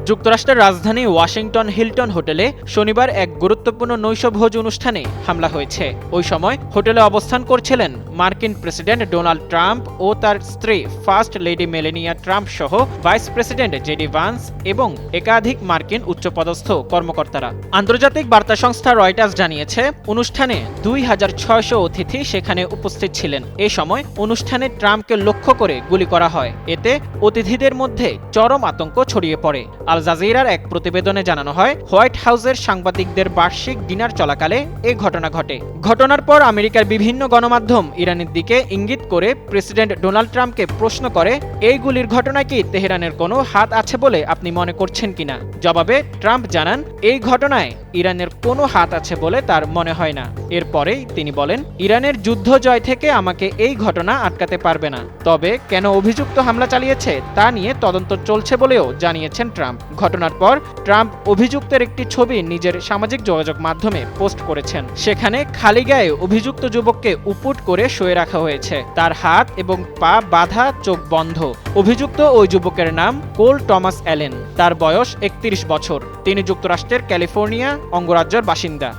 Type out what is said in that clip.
যুক্তরাষ্ট্রের রাজধানী Washington Hilton হোটেলে শনিবার এক গুরুত্বপূর্ণ নৈশভোজ অনুষ্ঠানে হামলা হয়েছে। ওই সময় হোটেলে অবস্থান করছিলেন মার্কিন প্রেসিডেন্ট ডোনাল্ড ট্রাম্প ও তার স্ত্রী ফার্স্ট লেডি মেলেনিয়া ট্রাম্প সহ ভাইস প্রেসিডেন্ট জেডি ভান্স এবং একাধিক মার্কিন উচ্চপদস্থ কর্মকর্তারা। আন্তর্জাতিক বার্তা সংস্থা রয়টার্স জানিয়েছে, অনুষ্ঠানে 2600 অতিথি সেখানে উপস্থিত ছিলেন। এ সময় অনুষ্ঠানে ট্রাম্পকে লক্ষ্য করে গুলি করা হয়। এতে অতিথিদের মধ্যে চরম আতঙ্ক ছড়িয়ে পড়ে। আল জাজিরার এক প্রতিবেদনে জানানো হয়, হোয়াইট হাউসের সাংবাদিকদের বার্ষিক ডিনার চলাকালে এ ঘটনা ঘটে। ঘটনার পর আমেরিকার বিভিন্ন গণমাধ্যম ইরানের দিকে ইঙ্গিত করে প্রেসিডেন্ট ডোনাল্ড ট্রাম্পকে প্রশ্ন করে, এই গুলির ঘটনায় কি তেহরানের কোনো হাত আছে বলে আপনি মনে করছেন কিনা? জবাবে ট্রাম্প জানান, এই ঘটনায় ইরানের কোনো হাত আছে বলে তার মনে হয় না। এরপরেই তিনি বলেন, ইরানের যুদ্ধ জয় থেকে আমাকে এই ঘটনা আটকাতে পারবে না। তবে কেন অভিযুক্ত হামলা চালিয়েছে তা নিয়ে তদন্ত চলছে বলেও জানিয়েছেন ট্রাম্প। ঘটনার পর ট্রাম্প অভিযুক্তের একটি ছবি নিজের সামাজিক যোগাযোগ মাধ্যমে পোস্ট করেছেন। সেখানে খালি গায়ে অভিযুক্ত যুবককে উপুট করে শুয়ে রাখা হয়েছে। তার হাত এবং পা বাঁধা, চোখ বন্ধ। অভিযুক্ত ওই যুবকের নাম কোল টমাস অ্যালেন। তার বয়স 31 বছর। তিনি যুক্তরাষ্ট্রের ক্যালিফোর্নিয়া অঙ্গরাজ্যের বাসিন্দা।